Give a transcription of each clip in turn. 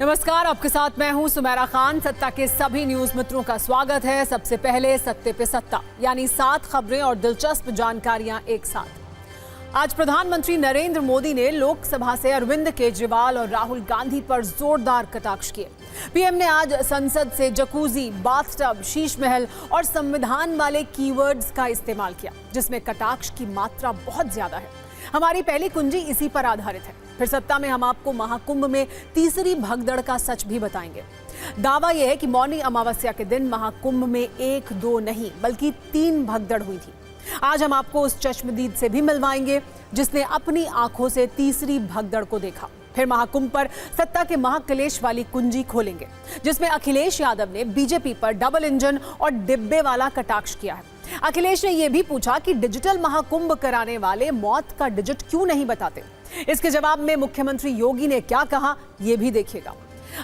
नमस्कार, आपके साथ मैं हूं सुमेरा खान। सत्ता के सभी न्यूज मित्रों का स्वागत है। सबसे पहले सत्ते पे सत्ता, यानी 7 खबरें और दिलचस्प जानकारियां एक साथ। आज प्रधानमंत्री नरेंद्र मोदी ने लोकसभा से अरविंद केजरीवाल और राहुल गांधी पर जोरदार कटाक्ष किए। पीएम ने आज संसद से जकूजी, बाथटब, शीश महल और संविधान वाले कीवर्ड्स का इस्तेमाल किया, जिसमें कटाक्ष की मात्रा बहुत ज्यादा है। हमारी पहली कुंजी इसी पर आधारित है। फिर सत्ता में हम आपको महाकुंभ में तीसरी भगदड़ का सच भी बताएंगे। दावा यह है कि मौनी अमावस्या के दिन महाकुंभ में 1, 2 नहीं बल्कि 3 भगदड़ हुई थी। आज हम आपको उस चश्मदीद से भी मिलवाएंगे जिसने अपनी आंखों से तीसरी भगदड़ को देखा। फिर महाकुंभ पर सत्ता के महाक्लेश वाली कुंजी खोलेंगे, जिसमें अखिलेश यादव ने बीजेपी पर डबल इंजन और डिब्बे वाला कटाक्ष किया है। अखिलेश ने यह भी पूछा कि डिजिटल महाकुंभ कराने वाले मौत का डिजिट क्यों नहीं बताते। इसके जवाब में मुख्यमंत्री योगी ने क्या कहा, यह भी देखिएगा।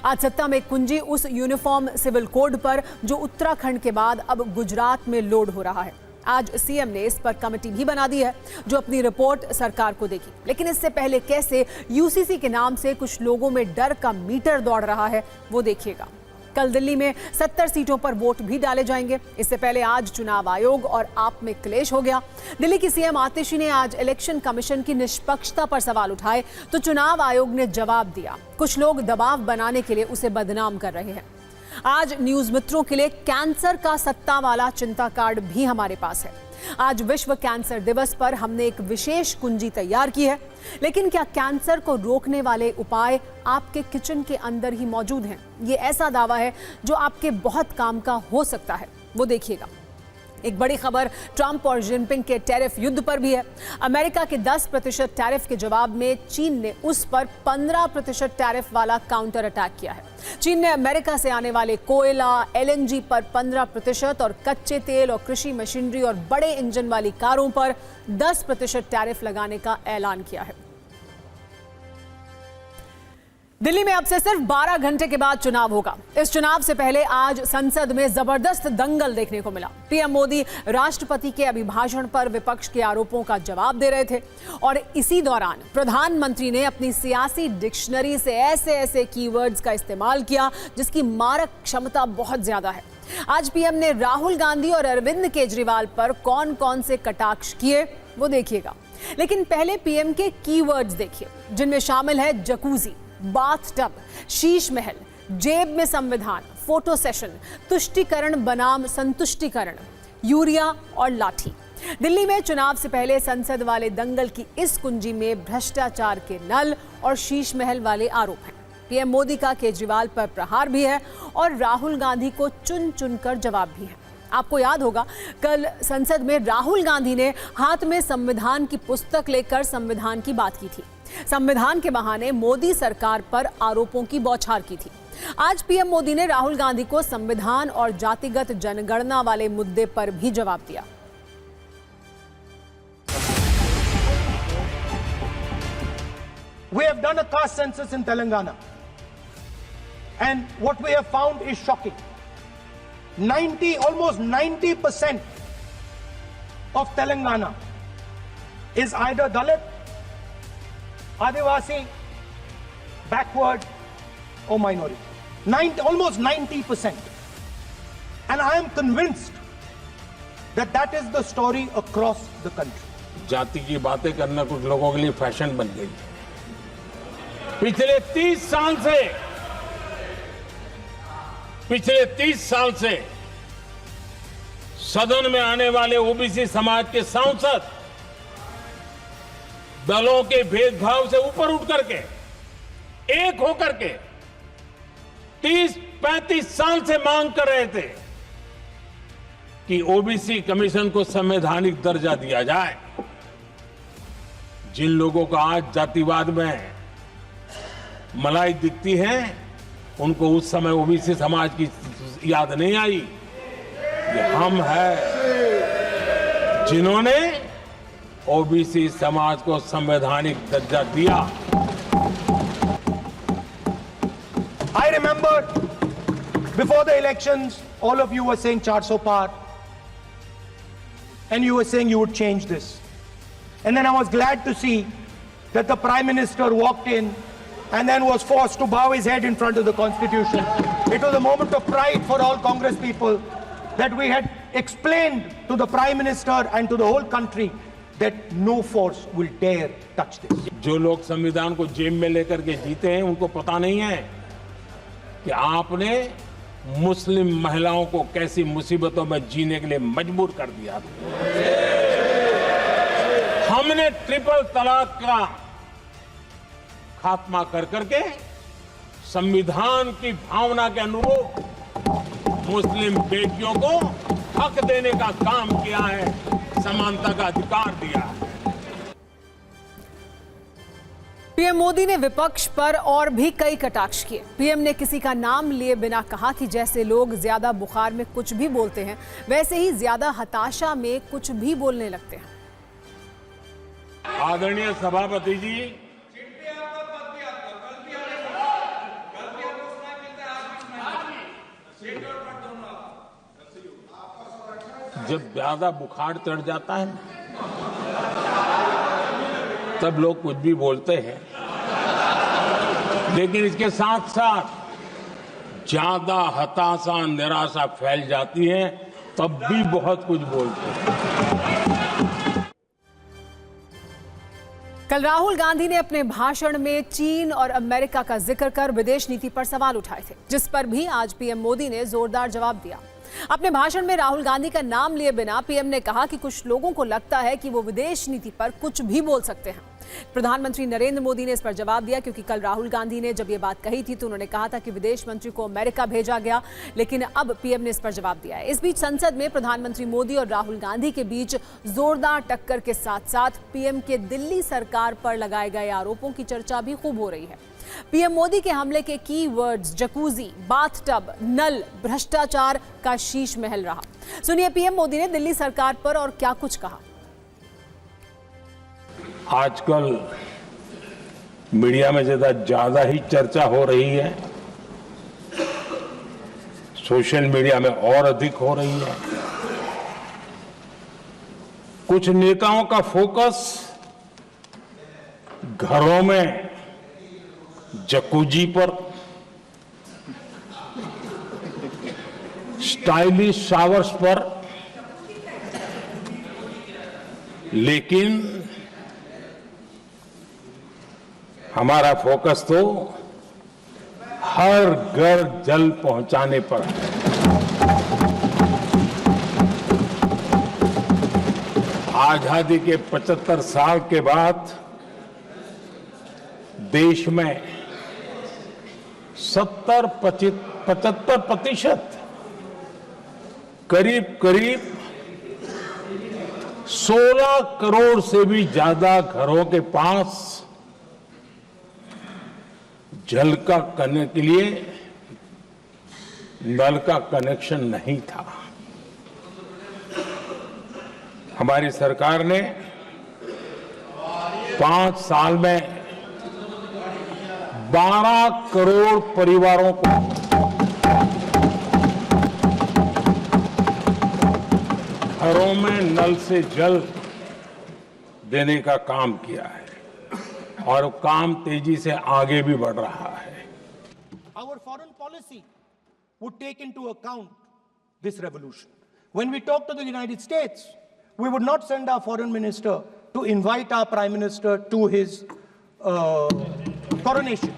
आज सत्ता में कुंजी उस यूनिफॉर्म सिविल कोड पर जो उत्तराखंड के बाद अब गुजरात में लोड हो रहा है। आज सीएम ने इस पर कमेटी भी बना दी है जो अपनी रिपोर्ट सरकार को देगी। लेकिन इससे पहले कैसे यूसीसी के नाम से कुछ लोगों में डर का मीटर दौड़ रहा है, वो देखिएगा। कल दिल्ली में 70 सीटों पर वोट भी डाले जाएंगे। इससे पहले आज चुनाव आयोग और आप में क्लेश हो गया। दिल्ली की सीएम आतिशी ने आज इलेक्शन कमीशन की निष्पक्षता पर सवाल उठाए तो चुनाव आयोग ने जवाब दिया। कुछ लोग दबाव बनाने के लिए उसे बदनाम कर रहे हैं। आज न्यूज मित्रों के लिए कैंसर का सत्ता वाला चिंता कार्ड भी हमारे पास है। आज विश्व कैंसर दिवस पर हमने एक विशेष कुंजी तैयार की है। लेकिन क्या कैंसर को रोकने वाले उपाय आपके किचन के अंदर ही मौजूद हैं? ये ऐसा दावा है जो आपके बहुत काम का हो सकता है, वो देखिएगा। एक बड़ी खबर ट्रंप और जिनपिंग के टैरिफ युद्ध पर भी है। अमेरिका के 10% टैरिफ के जवाब में चीन ने उस पर 15% टैरिफ वाला काउंटर अटैक किया है। चीन ने अमेरिका से आने वाले कोयला, एलएनजी पर 15% और कच्चे तेल और कृषि मशीनरी और बड़े इंजन वाली कारों पर 10% टैरिफ लगाने का ऐलान किया है। दिल्ली में अब से सिर्फ 12 घंटे के बाद चुनाव होगा। इस चुनाव से पहले आज संसद में जबरदस्त दंगल देखने को मिला। पीएम मोदी राष्ट्रपति के अभिभाषण पर विपक्ष के आरोपों का जवाब दे रहे थे और इसी दौरान प्रधानमंत्री ने अपनी सियासी डिक्शनरी से ऐसे कीवर्ड्स का इस्तेमाल किया जिसकी मारक क्षमता बहुत ज्यादा है। आज पीएम ने राहुल गांधी और अरविंद केजरीवाल पर कौन कौन से कटाक्ष किए, वो देखिएगा। लेकिन पहले पीएम के कीवर्ड्स देखिए, जिनमें शामिल है जकूजी, बाथटब, शीश महल, जेब में संविधान, फोटो सेशन, तुष्टीकरण बनाम संतुष्टीकरण, यूरिया और लाठी। दिल्ली में चुनाव से पहले संसद वाले दंगल की इस कुंजी में भ्रष्टाचार के नल और शीश महल वाले आरोप हैं। पीएम मोदी का केजरीवाल पर प्रहार भी है और राहुल गांधी को चुन चुनकर जवाब भी है। आपको याद होगा कल संसद में राहुल गांधी ने हाथ में संविधान की पुस्तक लेकर संविधान की बात की थी। संविधान के बहाने मोदी सरकार पर आरोपों की बौछार की थी। आज पीएम मोदी ने राहुल गांधी को संविधान और जातिगत जनगणना वाले मुद्दे पर भी जवाब दिया। We have done a caste census in Telangana, and what we have found is shocking. Almost 90% of Telangana is either Dalit, Adivasi, backward or minority. Almost 90%. And I am convinced that that is the story across the country. जाति की बातें करना कुछ लोगों के लिए fashion बन गई। पिछले 30 साल से सदन में आने वाले ओबीसी समाज के सांसद दलों के भेदभाव से ऊपर उठ करके एक होकर के 30-35 साल से मांग कर रहे थे कि ओबीसी कमीशन को संवैधानिक दर्जा दिया जाए। जिन लोगों को आज जातिवाद में मलाई दिखती है, उनको उस समय ओबीसी समाज की याद नहीं आई। ये हम हैं जिन्होंने ओबीसी समाज को संवैधानिक दर्जा दिया। I remember before the elections, all of you were saying 400 par, and you were saying you would change this. And then I was glad to see that the Prime Minister walked in and then was forced to bow his head in front of the Constitution. It was a moment of pride for all Congress people that we had explained to the Prime Minister and to the whole country that no force will dare touch this. जो लोग संविधान को जेब में लेकर के जीते हैं उनको पता नहीं है कि आपने मुस्लिम महिलाओं को कैसी मुसीबतों में जीने के लिए मजबूर कर दिया। हमने ट्रिपल तलाक का खात्मा कर करके संविधान की भावना के अनुरूप मुस्लिम बेटियों को हक देने का काम किया है, समानता का अधिकार दिया है। पीएम मोदी ने विपक्ष पर और भी कई कटाक्ष किए। पीएम ने किसी का नाम लिए बिना कहा कि जैसे लोग ज्यादा बुखार में कुछ भी बोलते हैं, वैसे ही ज्यादा हताशा में कुछ भी बोलने लगते हैं। आदरणीय सभापति जी, जब ज्यादा बुखार चढ़ जाता है तब लोग कुछ भी बोलते हैं, लेकिन इसके साथ साथ ज्यादा हताशा निराशा फैल जाती है तब भी बहुत कुछ बोलते हैं। कल राहुल गांधी ने अपने भाषण में चीन और अमेरिका का जिक्र कर विदेश नीति पर सवाल उठाए थे, जिस पर भी आज पीएम मोदी ने जोरदार जवाब दिया। अपने भाषण में राहुल गांधी का नाम लिए बिना पीएम ने कहा कि कुछ लोगों को लगता है कि वो विदेश नीति पर कुछ भी बोल सकते हैं। प्रधानमंत्री नरेंद्र मोदी ने इस पर जवाब दिया, क्योंकि कल राहुल गांधी ने जब ये बात कही थी तो उन्होंने कहा था कि विदेश मंत्री को अमेरिका भेजा गया, लेकिन अब पीएम ने इस पर जवाब दिया है। इस बीच संसद में प्रधानमंत्री मोदी और राहुल गांधी के बीच जोरदार टक्कर के साथ साथ पीएम के दिल्ली सरकार पर लगाए गए आरोपों की चर्चा भी खूब हो रही है। पीएम मोदी के हमले के की वर्ड्स जकूजी, बाथटब, नल, भ्रष्टाचार का शीश महल रहा। सुनिए पीएम मोदी ने दिल्ली सरकार पर और क्या कुछ कहा। आजकल मीडिया में ज्यादा ही चर्चा हो रही है, सोशल मीडिया में और अधिक हो रही है। कुछ नेताओं का फोकस घरों में जकूजी पर, स्टाइलिश शावर्स पर, लेकिन हमारा फोकस तो हर घर जल पहुंचाने पर है। आजादी के 75 साल के बाद देश में 70-75% करीब 16 करोड़ से भी ज्यादा घरों के पास जल का करने के लिए नल का कनेक्शन नहीं था। हमारी सरकार ने 5 साल में 12 करोड़ परिवारों को घरों में नल से जल देने का काम किया है और काम तेजी से आगे भी बढ़ रहा है। Our foreign policy would take into account this revolution. When we talk to the United States, we would not send our foreign minister to invite our prime minister to his coronation.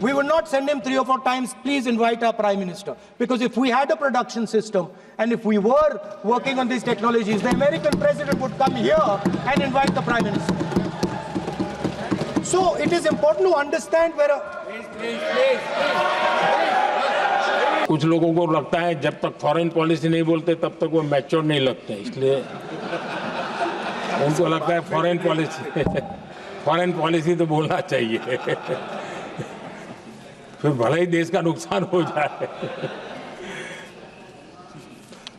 We would not send him 3 or 4 times, please invite our prime minister. Because if we had a production system and if we were working on these technologies, the American president would come here and invite the prime minister. So it is important to understand where कुछ लोगों को लगता है जब तक foreign policy नहीं बोलते तब तक वो मैच्योर नहीं लगते, इसलिए उनको लगता है फॉरेन पॉलिसी तो बोलना चाहिए फिर भले ही देश का नुकसान हो जाए।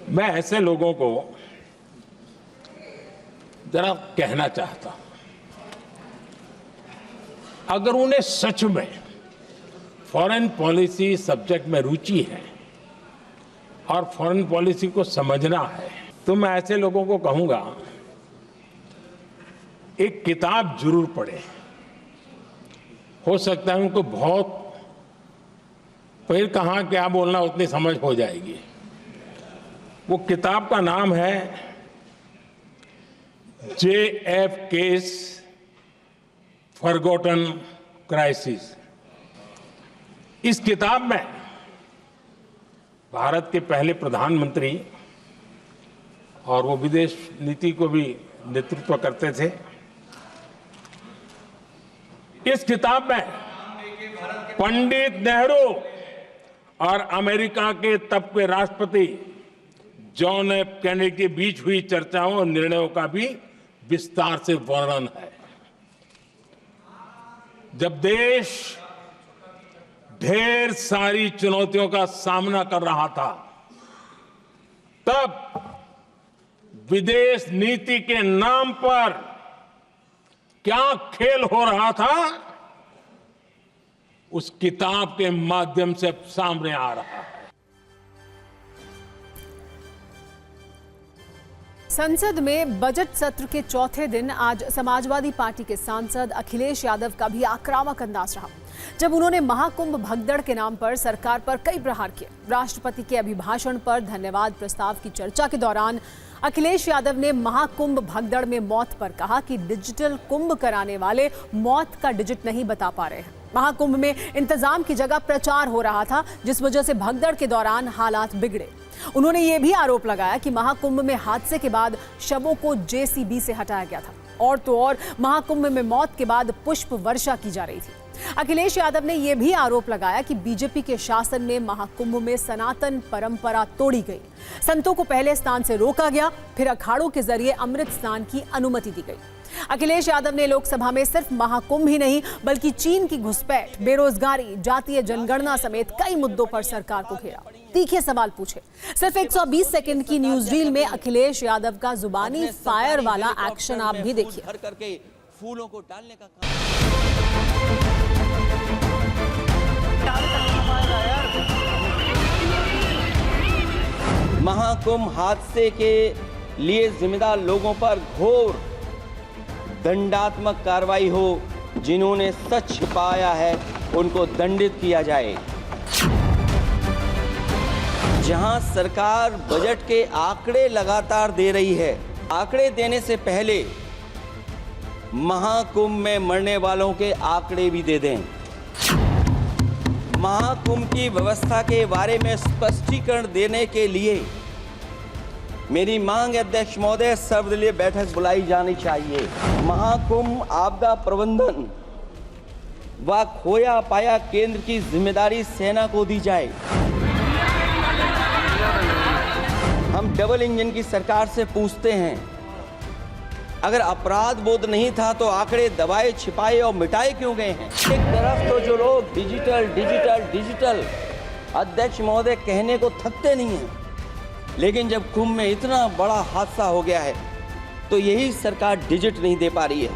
मैं ऐसे लोगों को जरा कहना चाहता हूं, अगर उन्हें सच में फॉरेन पॉलिसी सब्जेक्ट में रुचि है और फॉरेन पॉलिसी को समझना है, तो मैं ऐसे लोगों को कहूंगा एक किताब जरूर पढ़ें, हो सकता है उनको बहुत फिर कहाँ क्या बोलना उतनी समझ हो जाएगी। वो किताब का नाम है JF केस फॉरगॉटन क्राइसिस। इस किताब में भारत के पहले प्रधानमंत्री और वो विदेश नीति को भी नेतृत्व करते थे, इस किताब में पंडित नेहरू और अमेरिका के तब के राष्ट्रपति जॉन एफ कैनेडी के बीच हुई चर्चाओं और निर्णयों का भी विस्तार से वर्णन है। जब देश ढेर सारी चुनौतियों का सामना कर रहा था, तब विदेश नीति के नाम पर क्या खेल हो रहा था, उस किताब के माध्यम से सामने आ रहा है। संसद में बजट सत्र के चौथे दिन आज समाजवादी पार्टी के सांसद अखिलेश यादव का भी आक्रामक अंदाज रहा, जब उन्होंने महाकुंभ भगदड़ के नाम पर सरकार पर कई प्रहार किए। राष्ट्रपति के अभिभाषण पर धन्यवाद प्रस्ताव की चर्चा के दौरान अखिलेश यादव ने महाकुंभ भगदड़ में मौत पर कहा कि डिजिटल कुंभ कराने वाले मौत का डिजिट नहीं बता पा रहे हैं। महाकुंभ में इंतजाम की जगह प्रचार हो रहा था, जिस वजह से भगदड़ के दौरान हालात बिगड़े। उन्होंने ये भी आरोप लगाया कि महाकुंभ में हादसे के बाद शवों को JCB से हटाया गया था, और तो और महाकुंभ में मौत के बाद पुष्प वर्षा की जा रही थी। अखिलेश यादव ने यह भी आरोप लगाया कि बीजेपी के शासन में महाकुंभ में सनातन परंपरा तोड़ी गई। संतों को पहले स्नान से रोका गया, फिर अखाड़ों के जरिए अमृत स्नान की अनुमति दी गई। अखिलेश यादव ने लोकसभा में सिर्फ महाकुंभ ही नहीं बल्कि चीन की घुसपैठ, बेरोजगारी, जातीय जनगणना समेत कई मुद्दों पर सरकार को घेरा, तीखे सवाल पूछे। सिर्फ 120 सेकंड की न्यूज रील में अखिलेश यादव का जुबानी फायर वाला एक्शन आप भी देखिए। भर करके फूलों को डालने का महाकुंभ हादसे के लिए जिम्मेदार लोगों पर घोर दंडात्मक कार्रवाई हो। जिन्होंने सच छिपाया है उनको दंडित किया जाए। जहां सरकार बजट के आंकड़े लगातार दे रही है, आंकड़े देने से पहले महाकुंभ में मरने वालों के आंकड़े भी दे दें। महाकुंभ की व्यवस्था के बारे में स्पष्टीकरण देने के लिए मेरी मांग है अध्यक्ष महोदय, सर्वदलीय बैठक बुलाई जानी चाहिए। महाकुंभ आपदा प्रबंधन व खोया पाया केंद्र की जिम्मेदारी सेना को दी जाए। हम डबल इंजन की सरकार से पूछते हैं, अगर अपराध बोध नहीं था तो आंकड़े दबाए, छिपाए और मिटाए क्यों गए हैं? एक तरफ तो जो लोग डिजिटल डिजिटल डिजिटल अध्यक्ष महोदय कहने को थकते नहीं हैं, लेकिन जब कुंभ में इतना बड़ा हादसा हो गया है तो यही सरकार डिजिट नहीं दे पा रही है।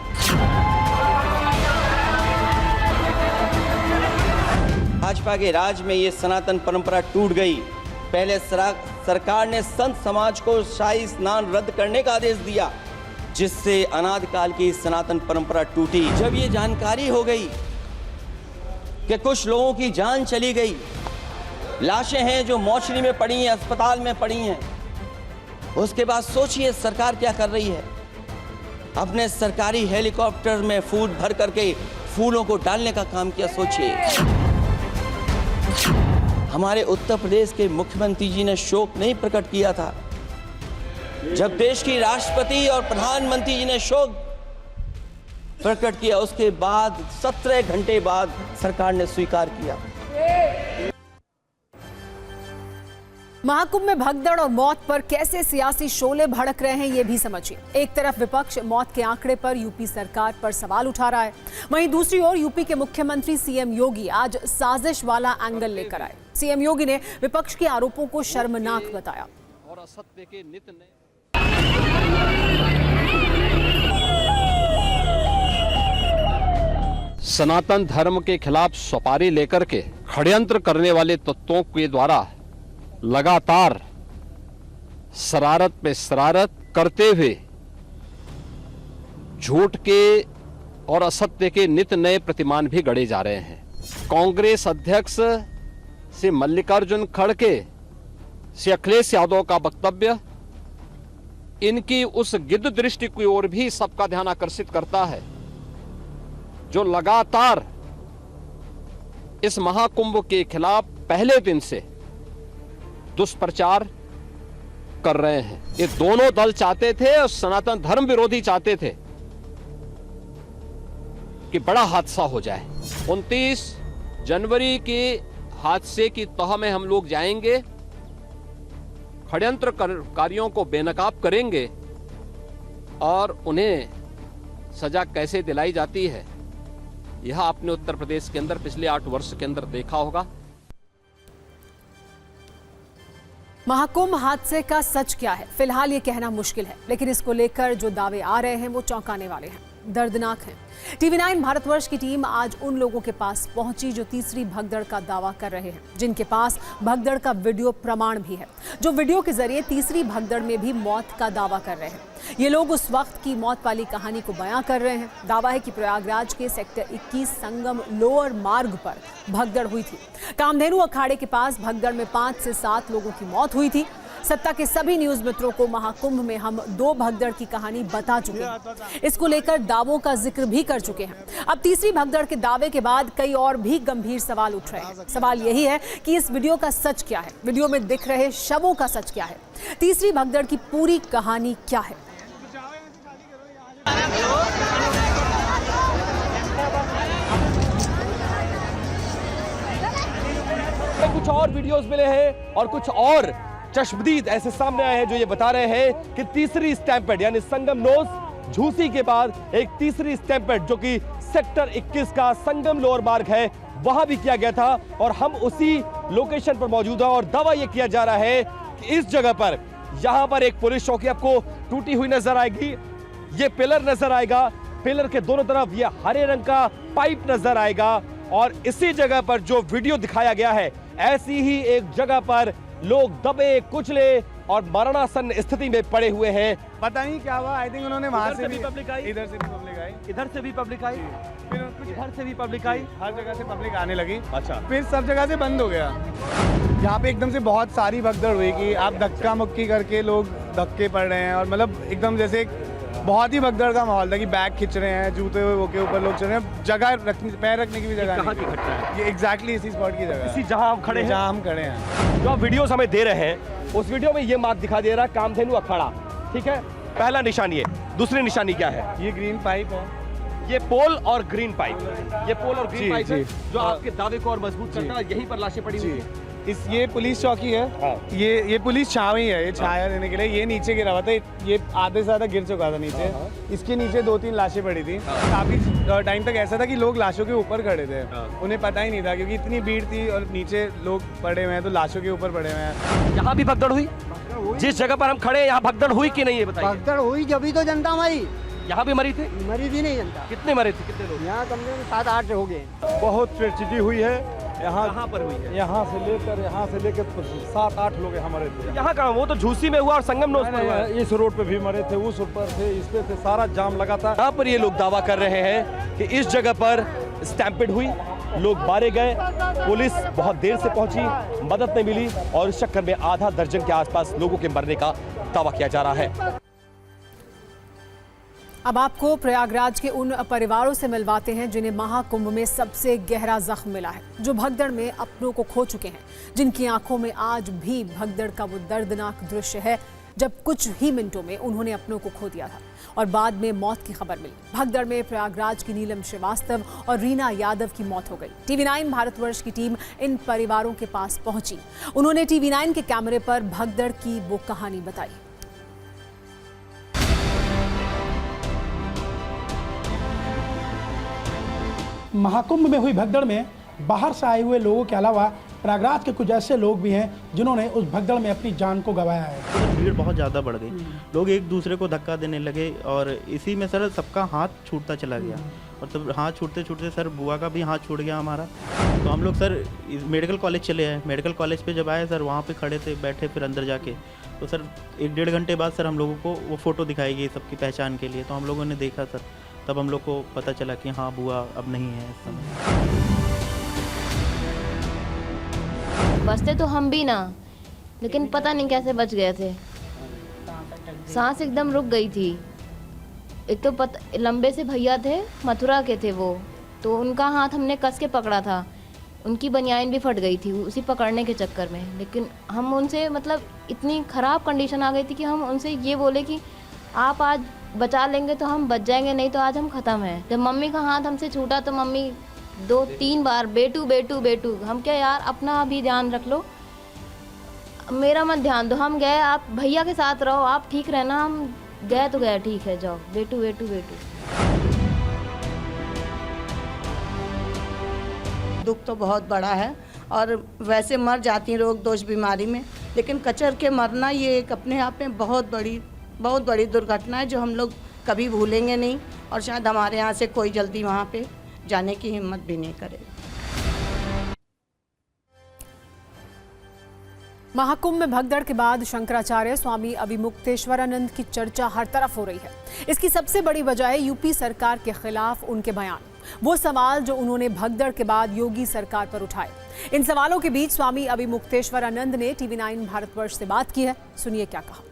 भाजपा के राज में ये सनातन परंपरा टूट गई। पहले सरकार ने संत समाज को शाही स्नान रद्द करने का आदेश दिया, जिससे अनादिकाल की सनातन परंपरा टूटी। जब ये जानकारी हो गई कि कुछ लोगों की जान चली गई, लाशें हैं जो मोर्चरी में पड़ी हैं, अस्पताल में पड़ी हैं, उसके बाद सोचिए सरकार क्या कर रही है। अपने सरकारी हेलीकॉप्टर में फूड भर करके फूलों को डालने का काम किया। सोचिए हमारे उत्तर प्रदेश के मुख्यमंत्री जी ने शोक नहीं प्रकट किया था। जब देश की राष्ट्रपति और प्रधानमंत्री जी ने शोक प्रकट किया, उसके बाद 17 घंटे बाद सरकार ने स्वीकार किया। महाकुंभ में भगदड़ और मौत पर कैसे सियासी शोले भड़क रहे हैं, ये भी समझिए। एक तरफ विपक्ष मौत के आंकड़े पर यूपी सरकार पर सवाल उठा रहा है, वहीं दूसरी ओर यूपी के मुख्यमंत्री सीएम योगी आज साजिश वाला एंगल लेकर आए। सीएम योगी ने विपक्ष के आरोपों को शर्मनाक बताया और असत्य के नित नए सनातन धर्म के खिलाफ सपारी लेकर के षड्यंत्र करने वाले तत्वों के द्वारा लगातार शरारत पे शरारत करते हुए झूठ के और असत्य के नित नए प्रतिमान भी गढ़े जा रहे हैं। कांग्रेस अध्यक्ष से मल्लिकार्जुन खड़गे से अखिलेश यादव का वक्तव्य इनकी उस गिद्ध दृष्टि की ओर भी सबका ध्यान आकर्षित करता है, जो लगातार इस महाकुंभ के खिलाफ पहले दिन से दुष्प्रचार कर रहे हैं। ये दोनों दल चाहते थे और सनातन धर्म विरोधी चाहते थे कि बड़ा हादसा हो जाए। 29 जनवरी के हादसे की तह में हम लोग जाएंगे, षड्यंत्रकारियों को बेनकाब करेंगे और उन्हें सजा कैसे दिलाई जाती है यह आपने उत्तर प्रदेश के अंदर पिछले 8 वर्ष के अंदर देखा होगा। महाकुंभ हादसे का सच क्या है, फिलहाल ये कहना मुश्किल है, लेकिन इसको लेकर जो दावे आ रहे हैं वो चौंकाने वाले हैं, दर्दनाक हैं। TV9 भारतवर्ष की टीम आज उन लोगों के पास पहुंची जो तीसरी भगदड़ का दावा कर रहे हैं, जिनके पास भगदड़ का वीडियो प्रमाण भी है, जो वीडियो के जरिए तीसरी भगदड़ में भी मौत का दावा कर रहे हैं। ये लोग उस वक्त की मौत वाली कहानी को बयां कर रहे हैं। दावा है कि प्रयागराज के सेक्टर 21 संगम लोअर मार्ग पर भगदड़ हुई थी। कामधेनु अखाड़े के पास भगदड़ में 5 से 7 लोगों की मौत हुई थी। सत्ता के सभी न्यूज मित्रों को महाकुंभ में हम 2 भगदड़ की कहानी बता चुके हैं, इसको लेकर दावों का जिक्र भी कर चुके हैं। अब तीसरी भगदड़ के दावे के बाद कई और भी गंभीर सवाल उठ रहे हैं। सवाल यही है कि इस वीडियो का सच क्या है, वीडियो में दिख रहे शवों का सच क्या है, तीसरी भगदड़ की पूरी कहानी क्या है। कुछ और वीडियोस मिले हैं और कुछ और चश्मदीद ऐसे सामने आए हैं जो ये बता रहे हैं कि तीसरी स्टैम्पेड यानी संगम नोस झूसी के बाद एक तीसरी स्टैम्पेड जो कि सेक्टर 21 का संगम लोअर मार्ग है वहां भी किया गया था और हम उसी लोकेशन पर मौजूद हैं और दावा ये किया जा रहा है कि इस जगह पर यहां पर एक पुलिस चौकी आपको टूटी हुई नजर आएगी, ये पिलर नजर आएगा, पिलर के दोनों तरफ ये हरे रंग का पाइप नजर आएगा और इसी जगह पर जो वीडियो दिखाया गया है ऐसी ही एक जगह पर लोग दबे कुचले और मरणासन्न स्थिति में पड़े हुए हैं। पता नहीं क्या हुआ, आई थिंक उन्होंने वहां से भी पब्लिक आई, इधर से भी पब्लिक आई, इधर से भी पब्लिक आई, फिर इधर से भी पब्लिक आई, हर जगह से पब्लिक आने लगी। अच्छा, फिर सब जगह से बंद हो गया। यहाँ पे एकदम से बहुत सारी भगदड़ हुई कि आप धक्का मुक्की करके लोग धक्के पड़ रहे हैं और मतलब एकदम जैसे बहुत ही भगदड़ का माहौल था कि बैग खिंच रहे हैं, जूते वो के ऊपर लोग चल रहे हैं, जगह रखने पैर रखने की भी जगह कहाँ की घटना है? ये एग्जैक्टली इसी स्पॉट की जगह, इसी जहां हम खड़े हैं, जहाँ हम खड़े हैं। जो आप वीडियोस हमें दे रहे हैं उस वीडियो में ये मार्क दिखा दे रहा है कामधेनु अखाड़ा, ठीक है, पहला निशानी है। दूसरी निशानी क्या है? ये ग्रीन पाइप है, ये पोल और ग्रीन पाइप, ये पोल और ग्रीन जी, पाइप है जी। जो आपके दावे को और मजबूत करता है। यहीं पर लाशें पड़ी हुई जी। हैं। ये पुलिस चौकी है, हाँ। ये पुलिस छाव ही है, ये छाया देने के लिए। ये नीचे गिरा हुआ था, ये आधे से ज्यादा गिर चुका था नीचे। इसके नीचे 2-3 लाशें पड़ी थी। काफी टाइम तक ऐसा था कि लोग लाशों के ऊपर खड़े थे, उन्हें पता ही नहीं था क्योंकि इतनी भीड़ थी और नीचे लोग पड़े हुए हैं तो लाशों के ऊपर पड़े हुए हैं। यहाँ भी भगदड़ हुई? जिस जगह पर हम खड़े हैं यहाँ भगदड़ हुई कि नहीं ये बताइए। भगदड़ हुई जब तो जनता मरी, यहाँ भी मरी थे? मरी भी नहीं जनता। कितने मरे थे, कितने लोग? यहाँ कम से कम 7-8 हो गए। बहुत ट्रेजिडी हुई है यहाँ पर हुई है? यहाँ से लेकर 7-8 लोग हमारे थे। यहाँ कहाँ? वो तो झूसी में हुआ और संगम नोस में हुआ है। इस रोड पे भी मरे थे, उस रोड पर थे, इस पे थे, सारा जाम लगा था। यहाँ पर ये लोग दावा कर रहे हैं कि इस जगह पर स्टैम्पेड हुई, लोग मारे गए, पुलिस बहुत देर से पहुंची, मदद नहीं मिली और इस चक्कर में आधा दर्जन के आसपास लोगों के मरने का दावा किया जा रहा है। अब आपको प्रयागराज के उन परिवारों से मिलवाते हैं जिन्हें महाकुंभ में सबसे गहरा जख्म मिला है, जो भगदड़ में अपनों को खो चुके हैं, जिनकी आंखों में आज भी भगदड़ का वो दर्दनाक दृश्य है जब कुछ ही मिनटों में उन्होंने अपनों को खो दिया था और बाद में मौत की खबर मिली। भगदड़ में प्रयागराज की नीलम श्रीवास्तव और रीना यादव की मौत हो गई। TV9 भारतवर्ष की टीम इन परिवारों के पास पहुंची। उन्होंने TV9 के कैमरे पर भगदड़ की वो कहानी बताई। महाकुंभ में हुई भगदड़ में बाहर से आए हुए लोगों के अलावा प्रयागराज के कुछ ऐसे लोग भी हैं जिन्होंने उस भगदड़ में अपनी जान को गंवाया है। भीड़ बहुत ज़्यादा बढ़ गई, लोग एक दूसरे को धक्का देने लगे और इसी में सर सबका हाथ छूटता चला गया और तब हाथ छूटते छूटते सर बुआ का भी हाथ छूट गया हमारा। तो हम लोग सर मेडिकल कॉलेज चले आए। मेडिकल कॉलेज पे जब आए सर वहाँ पे खड़े थे, बैठे, फिर अंदर जाके तो सर 1-1.5 घंटे बाद सर हम लोगों को वो फ़ोटो दिखाई गई सबकी पहचान के लिए। तो हम लोगों ने देखा सर तब हम लोग को पता चला कि हाँ बुआ अब नहीं है इस समय। बचते तो हम भी ना, लेकिन पता नहीं कैसे बच गए थे। सांस एकदम रुक गई थी। एक तो लंबे से भैया थे, मथुरा के थे वो, तो उनका हाथ हमने कस के पकड़ा था, उनकी बनियान भी फट गई थी उसी पकड़ने के चक्कर में। लेकिन हम उनसे मतलब इतनी ख़राब कंडीशन आ गई थी कि हम उनसे ये बोले कि आप आज बचा लेंगे तो हम बच जाएंगे, नहीं तो आज हम ख़त्म हैं। जब मम्मी का हाथ हमसे छूटा तो मम्मी 2-3 बार बेटू बेटू बेटू। हम क्या यार, अपना भी ध्यान रख लो, मेरा मत ध्यान दो। हम गए, आप भैया के साथ रहो, आप ठीक रहना। हम गए तो गए, ठीक है जाओ, बेटू बेटू बेटू। दुख तो बहुत बड़ा है, और वैसे मर जाती रोग दोष बीमारी में, लेकिन कचर के मरना ये एक अपने आप में बहुत बड़ी दुर्घटना है जो हम लोग कभी भूलेंगे नहीं, और शायद हमारे यहाँ से कोई जल्दी वहाँ पे जाने की हिम्मत भी नहीं करेगा। महाकुंभ में भगदड़ के बाद शंकराचार्य स्वामी अविमुक्तेश्वरानंद की चर्चा हर तरफ हो रही है। इसकी सबसे बड़ी वजह है यूपी सरकार के खिलाफ उनके बयान, वो सवाल जो उन्होंने भगदड़ के बाद योगी सरकार पर उठाए। इन सवालों के बीच स्वामी अविमुक्तेश्वरानंद ने TV9 भारतवर्ष से बात की है, सुनिए क्या कहा।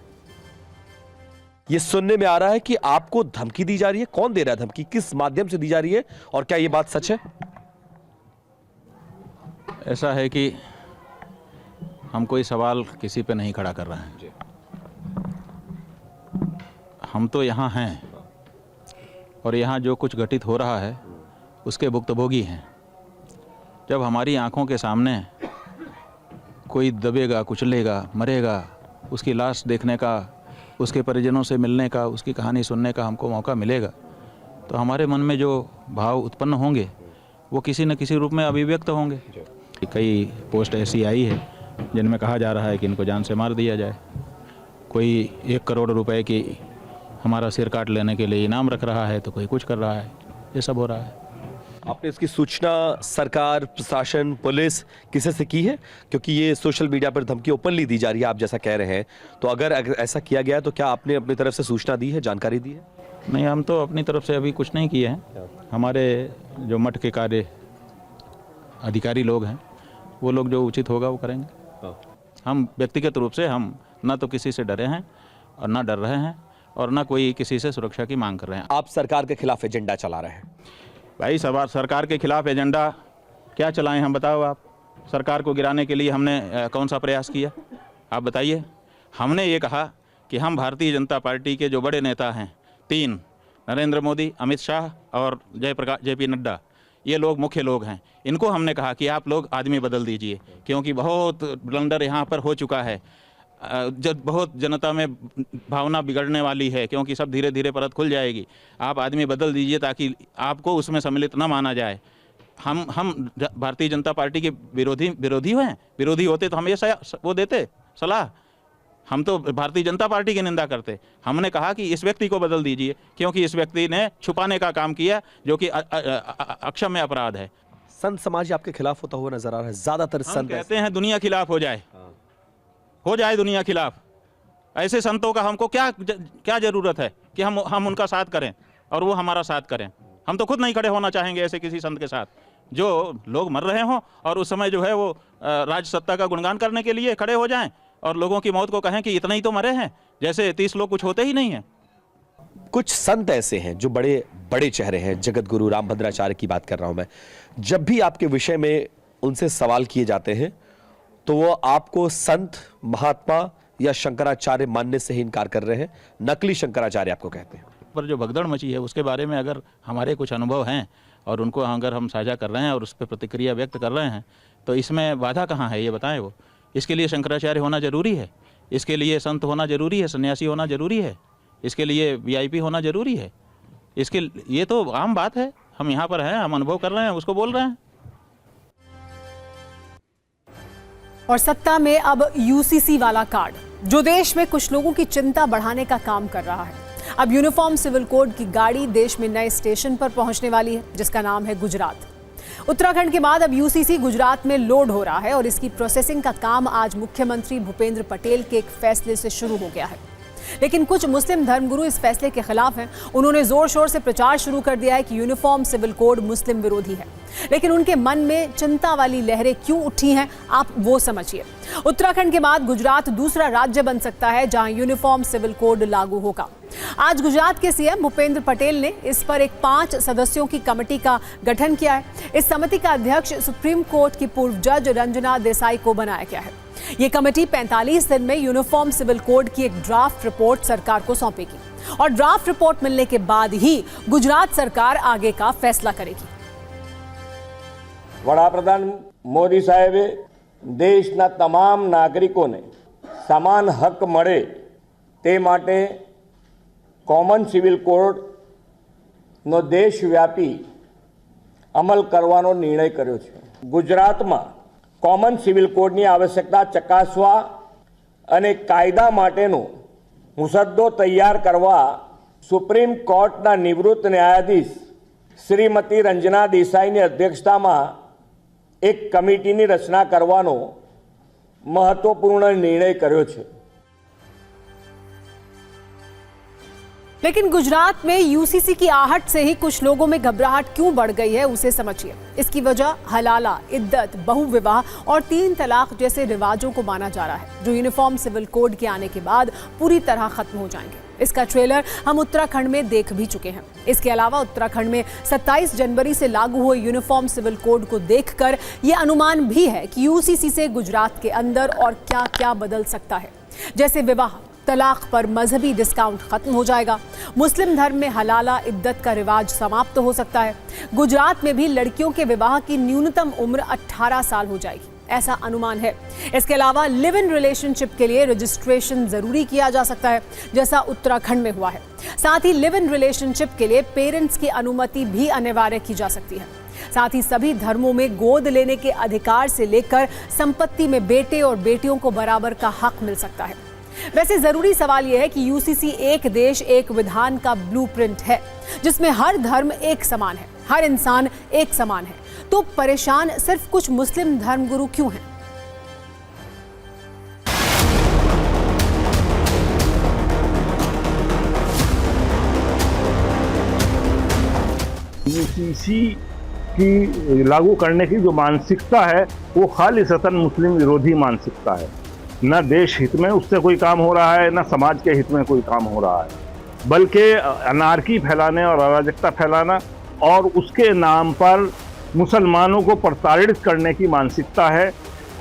ये सुनने में आ रहा है कि आपको धमकी दी जा रही है। कौन दे रहा है धमकी, किस माध्यम से दी जा रही है, और क्या ये बात सच है? ऐसा है कि हम कोई सवाल किसी पे नहीं खड़ा कर रहे हैं। हम तो यहाँ हैं और यहाँ जो कुछ घटित हो रहा है उसके भुक्तभोगी हैं। जब हमारी आंखों के सामने कोई दबेगा, कुचलेगा, मरेगा, उसकी लाश देखने का, उसके परिजनों से मिलने का, उसकी कहानी सुनने का हमको मौका मिलेगा, तो हमारे मन में जो भाव उत्पन्न होंगे वो किसी न किसी रूप में अभिव्यक्त होंगे। कई पोस्ट ऐसी आई है जिनमें कहा जा रहा है कि इनको जान से मार दिया जाए। कोई 1 करोड़ रुपए की हमारा सिर काट लेने के लिए इनाम रख रहा है, तो कोई कुछ कर रहा है। ये सब हो रहा है। आपने इसकी सूचना सरकार, प्रशासन, पुलिस किसी से की है? क्योंकि ये सोशल मीडिया पर धमकी ओपनली दी जा रही है, आप जैसा कह रहे हैं, तो अगर ऐसा किया गया तो क्या आपने अपनी तरफ से सूचना दी है, जानकारी दी है? नहीं, हम तो अपनी तरफ से अभी कुछ नहीं किए हैं। हमारे जो मठ के कार्य अधिकारी लोग हैं वो लोग जो उचित होगा वो करेंगे। हम व्यक्तिगत रूप से हम ना तो किसी से डरे हैं और ना डर रहे हैं और ना कोई किसी से सुरक्षा की मांग कर रहे हैं। आप सरकार के खिलाफ एजेंडा चला रहे हैं। भाई सरकार के खिलाफ एजेंडा क्या चलाएं हम, बताओ आप। सरकार को गिराने के लिए हमने कौन सा प्रयास किया, आप बताइए। हमने ये कहा कि हम भारतीय जनता पार्टी के जो बड़े नेता हैं 3, नरेंद्र मोदी, अमित शाह और JP नड्डा, ये लोग मुख्य लोग हैं। इनको हमने कहा कि आप लोग आदमी बदल दीजिए, क्योंकि बहुत ब्लंडर यहाँ पर हो चुका है। जब बहुत जनता में भावना बिगड़ने वाली है, क्योंकि सब धीरे धीरे परत खुल जाएगी। आप आदमी बदल दीजिए ताकि आपको उसमें सम्मिलित न माना जाए। हम भारतीय जनता पार्टी के विरोधी हैं। विरोधी होते तो हम ये वो देते सलाह। हम तो भारतीय जनता पार्टी की निंदा करते। हमने कहा कि इस व्यक्ति को बदल दीजिए, क्योंकि इस व्यक्ति ने छुपाने का काम किया, जो कि अक्षम्य अपराध है। संत समाज आपके खिलाफ होता हुआ नजर आ रहा है। ज्यादातर संत कहते हैं दुनिया खिलाफ हो जाए दुनिया खिलाफ। ऐसे संतों का हमको क्या जरूरत है कि हम उनका साथ करें और वो हमारा साथ करें। हम तो खुद नहीं खड़े होना चाहेंगे ऐसे किसी संत के साथ। जो लोग मर रहे हों और उस समय जो है वो राज सत्ता का गुणगान करने के लिए खड़े हो जाएं और लोगों की मौत को कहें कि इतने ही तो मरे हैं, जैसे 30 लोग कुछ होते ही नहीं हैं। कुछ संत ऐसे हैं जो बड़े बड़े चेहरे हैं। जगत गुरु रामभद्राचार्य की बात कर रहा हूं मैं। जब भी आपके विषय में उनसे सवाल किए जाते हैं तो वो आपको संत, महात्मा या शंकराचार्य मानने से ही इनकार कर रहे हैं। नकली शंकराचार्य आपको कहते हैं। पर जो भगदड़ मची है उसके बारे में अगर हमारे कुछ अनुभव हैं और उनको अगर हम साझा कर रहे हैं और उस पर प्रतिक्रिया व्यक्त कर रहे हैं, तो इसमें बाधा कहाँ है ये बताएं वो। इसके लिए शंकराचार्य होना जरूरी है, इसके लिए संत होना जरूरी है, सन्यासी होना जरूरी है, इसके लिए VIP होना जरूरी है। ये तो आम बात है। हम यहाँ पर हैं, हम अनुभव कर रहे हैं, उसको बोल रहे हैं। और सत्ता में अब UCC वाला कार्ड, जो देश में कुछ लोगों की चिंता बढ़ाने का काम कर रहा है। अब यूनिफॉर्म सिविल कोड की गाड़ी देश में नए स्टेशन पर पहुंचने वाली है, जिसका नाम है गुजरात। उत्तराखंड के बाद अब UCC गुजरात में लोड हो रहा है और इसकी प्रोसेसिंग का काम आज मुख्यमंत्री भूपेंद्र पटेल के एक फैसले से शुरू हो गया है। लेकिन कुछ मुस्लिम धर्मगुरु इस फैसले के खिलाफ हैं। उन्होंने जोर शोर से प्रचार शुरू कर दिया है कि यूनिफॉर्म सिविल कोड मुस्लिम विरोधी है, लेकिन उनके मन में चिंता वाली लहरें क्यों उठी हैं, आप वो समझिए। उत्तराखंड के बाद गुजरात दूसरा राज्य बन सकता है जहां यूनिफॉर्म सिविल कोड लागू होगा। आज गुजरात के सीएम भूपेंद्र पटेल ने इस पर एक 5 सदस्यों की कमेटी का गठन किया है। इस समिति का अध्यक्ष सुप्रीम कोर्ट की पूर्व जज रंजना देसाई को बनाया गया है। ये कमेटी 45 दिन में यूनिफॉर्म सिविल कोड की एक ड्राफ्ट रिपोर्ट सरकार को सौंपेगी और ड्राफ्ट रिपोर्ट मिलने के बाद ही गुजरात सरकार आगे का फैसला करेगी। वडाप्रधान मोदी साहेबे देशना तमाम नागरिकोने समान हक मळे ते माटे कॉमन सिविल कोड नो देशव्यापी अमल करवानो निर्णय कर्यो छे। गुजरातमां कॉमन सिविल कोडनी आवश्यकता चकासवा अने कायदा माटेनो मुसद्दो तैयार करवा सुप्रीम कोर्टना निवृत्त न्यायाधीश श्रीमती रंजना देसाईनी अध्यक्षतामां एक कमिटीनी रचना करवानो महत्वपूर्ण निर्णय कर्यो छे। लेकिन गुजरात में यूसीसी की आहट से ही कुछ लोगों में घबराहट क्यों बढ़ गई है, उसे समझिए। इसकी वजह हलाला, इद्दत, बहुविवाह और 3 तलाक जैसे रिवाजों को माना जा रहा है, जो यूनिफॉर्म सिविल कोड के आने के बाद पूरी तरह खत्म हो जाएंगे। इसका ट्रेलर हम उत्तराखंड में देख भी चुके हैं। इसके अलावा उत्तराखंड में 27 जनवरी से लागू हुए यूनिफॉर्म सिविल कोड को देखकर यह अनुमान भी है कि यूसीसी से गुजरात के अंदर और क्या क्या बदल सकता है, जैसे विवाह, तलाक पर मजहबी डिस्काउंट खत्म हो जाएगा, मुस्लिम धर्म में हलाला, इद्दत का रिवाज समाप्त हो सकता है। गुजरात में भी लड़कियों के विवाह की न्यूनतम उम्र 18 साल हो जाएगी, ऐसा अनुमान है। इसके अलावा लिव इन रिलेशनशिप के लिए रजिस्ट्रेशन जरूरी किया जा सकता है, जैसा उत्तराखंड में हुआ है। साथ ही लिव इन रिलेशनशिप के लिए पेरेंट्स की अनुमति भी अनिवार्य की जा सकती है। साथ ही सभी धर्मों में गोद लेने के अधिकार से लेकर संपत्ति में बेटे और बेटियों को बराबर का हक मिल सकता है। वैसे जरूरी सवाल यह है कि यूसीसी एक देश एक विधान का ब्लूप्रिंट है, जिसमें हर धर्म एक समान है, हर इंसान एक समान है। तो परेशान सिर्फ कुछ मुस्लिम धर्मगुरु क्यों हैं? यूसीसी की लागू करने की जो मानसिकता है वो खालिसतन मुस्लिम विरोधी मानसिकता है। न देश हित में उससे कोई काम हो रहा है, न समाज के हित में कोई काम हो रहा है, बल्कि अनारकी फैलाने और अराजकता फैलाना और उसके नाम पर मुसलमानों को प्रताड़ित करने की मानसिकता है।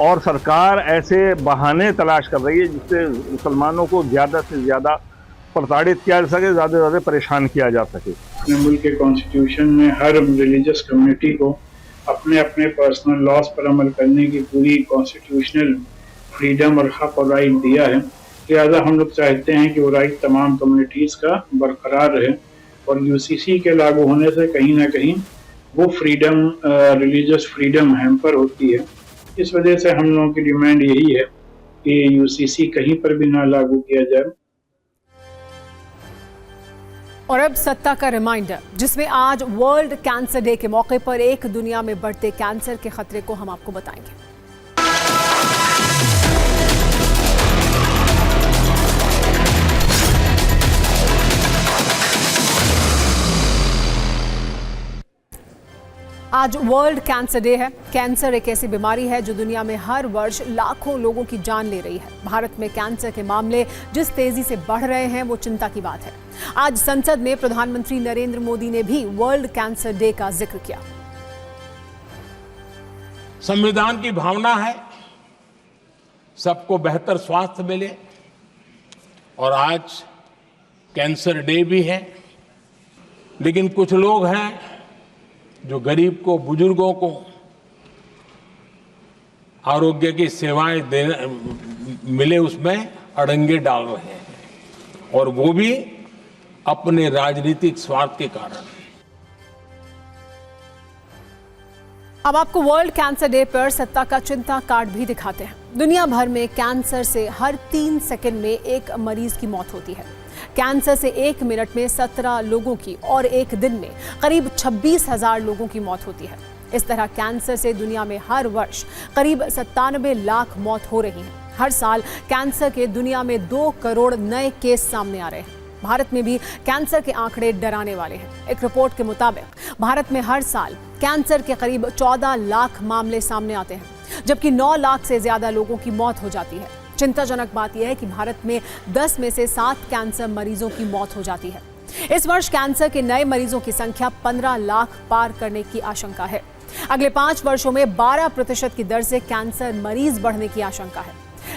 और सरकार ऐसे बहाने तलाश कर रही है जिससे मुसलमानों को ज़्यादा से ज़्यादा प्रताड़ित किया जा सके, ज़्यादा से ज़्यादा परेशान किया जा सके। अपने मुल्क के कॉन्स्टिट्यूशन में हर रिलीजियस कम्युनिटी को अपने अपने पर्सनल लॉज पर अमल करने की पूरी कॉन्स्टिट्यूशनल फ्रीडम और हक और राइट दिया है। लिहाजा हम लोग चाहते हैं कि वो राइट तमाम कम्युनिटीज़ का बरकरार रहे और यूसीसी के लागू होने से कहीं ना कहीं वो फ्रीडम, रिलीजियस फ्रीडम हैम्पर होती है। इस वजह से हम लोगों की डिमांड यही है कि यूसीसी कहीं पर भी ना लागू किया जाए। और अब सत्ता का रिमाइंडर, जिसमें आज वर्ल्ड कैंसर डे के मौके पर एक दुनिया में बढ़ते कैंसर के खतरे को हम आपको बताएंगे। आज वर्ल्ड कैंसर डे है। कैंसर एक ऐसी बीमारी है जो दुनिया में हर वर्ष लाखों लोगों की जान ले रही है। भारत में कैंसर के मामले जिस तेजी से बढ़ रहे हैं वो चिंता की बात है। आज संसद में प्रधानमंत्री नरेंद्र मोदी ने भी वर्ल्ड कैंसर डे का जिक्र किया। संविधान की भावना है सबको बेहतर स्वास्थ्य मिले और आज कैंसर डे भी है, लेकिन कुछ लोग हैं जो गरीब को, बुजुर्गों को आरोग्य की सेवाएं मिले उसमें अड़ंगे डाल रहे हैं और वो भी अपने राजनीतिक स्वार्थ के कारण। अब आपको वर्ल्ड कैंसर डे पर सत्ता का चिंता कार्ड भी दिखाते हैं। दुनिया भर में कैंसर से हर 3 सेकंड में एक मरीज की मौत होती है। कैंसर से 1 मिनट में 17 लोगों की और एक दिन में करीब 26,000 लोगों की मौत होती है। इस तरह कैंसर से दुनिया में हर वर्ष करीब 97 लाख मौत हो रही हैं। हर साल कैंसर के दुनिया में 2 करोड़ नए केस सामने आ रहे हैं। भारत में भी कैंसर के आंकड़े डराने वाले हैं। एक रिपोर्ट के मुताबिक भारत में हर साल कैंसर के करीब 14 लाख मामले सामने आते हैं, जबकि 9 लाख से ज्यादा लोगों की मौत हो जाती है। चिंताजनक बात यह है कि भारत में 10 में से 7 कैंसर मरीजों की मौत हो जाती है। इस वर्ष कैंसर के नए मरीजों की संख्या 15 लाख पार करने की आशंका है। अगले 5 वर्षों में 12% की दर से कैंसर मरीज बढ़ने की आशंका है।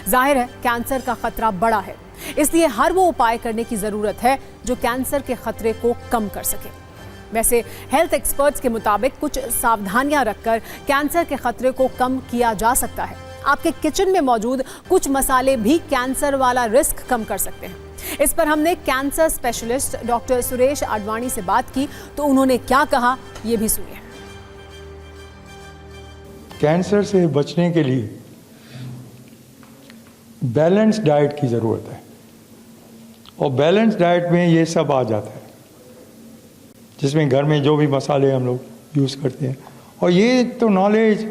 जाहिर है कैंसर का खतरा बड़ा है, इसलिए हर वो उपाय करने की जरूरत है जो कैंसर के खतरे को कम कर सके। वैसे हेल्थ एक्सपर्ट्स के मुताबिक कुछ सावधानियां रखकर कैंसर के खतरे को कम किया जा सकता है। आपके किचन में मौजूद कुछ मसाले भी कैंसर वाला रिस्क कम कर सकते हैं। इस पर हमने cancer specialist doctor Suresh Advani से बात की, तो उन्होंने क्या कहा ये भी सुनिए। कैंसर से बचने के लिए बैलेंस डाइट की ज़रूरत है, और बैलेंस डाइट में ये सब आ जाता है, जिसमें घर में जो भी मसाले हम लोग यूज़ करते हैं। और ये तो नॉलेज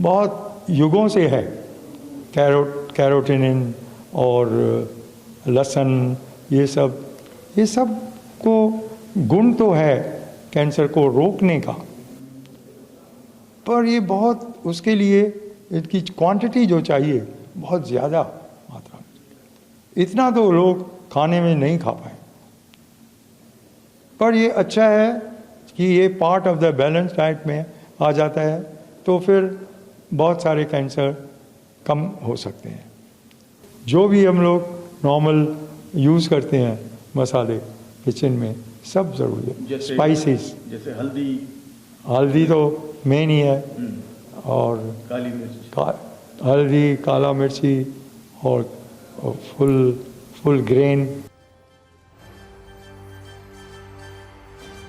बहुत युगों से है, कैरोटीनिन और लहसुन, ये सब को गुण तो है कैंसर को रोकने का, पर ये बहुत उसके लिए इसकी क्वांटिटी जो चाहिए बहुत ज़्यादा मात्रा में, इतना तो लोग खाने में नहीं खा पाए। पर ये अच्छा है कि ये part of the balance diet में आ जाता है, तो फिर बहुत सारे कैंसर कम हो सकते हैं। जो भी हम लोग नॉर्मल यूज़ करते हैं मसाले किचन में, सब ज़रूरी है। स्पाइसेस जैसे हल्दी तो मेन ही है, और काली मिर्च, हल्दी, काला मिर्ची और फुल ग्रेन।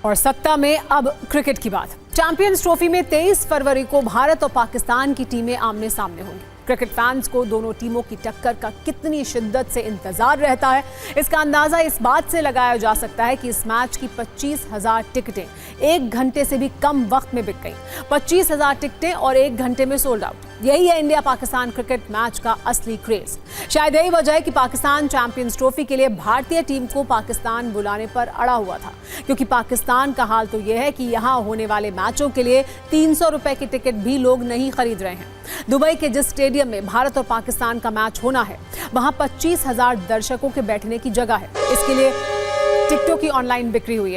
और सत्ता में अब क्रिकेट की बात। चैंपियंस ट्रॉफी में 23 फरवरी को भारत और पाकिस्तान की टीमें आमने सामने होंगी। क्रिकेट फैंस को दोनों टीमों की टक्कर का कितनी शिद्दत से इंतजार रहता है, इसका अंदाजा इस बात से लगाया जा सकता है कि इस मैच की 25,000 टिकटें 1 घंटे से भी कम वक्त में बिक गई। 25,000 टिकटें और 1 घंटे में सोल्ड आउट। यही है इंडिया पाकिस्तान क्रिकेट मैच का असली क्रेज। शायद यही वजह है कि पाकिस्तान चैंपियंस ट्रॉफी के लिए भारतीय टीम को पाकिस्तान बुलाने पर अड़ा हुआ था, क्योंकि पाकिस्तान का हाल तो यह है कि यहाँ होने वाले मैचों के लिए 300 रुपए की टिकट भी लोग नहीं खरीद रहे हैं। दुबई के जिस स्टेडियम में भारत और पाकिस्तान का मैच होना है, वहां 25,000 दर्शकों के बैठने की जगह है। इसके लिए टिकटों की ऑनलाइन बिक्री हुई है।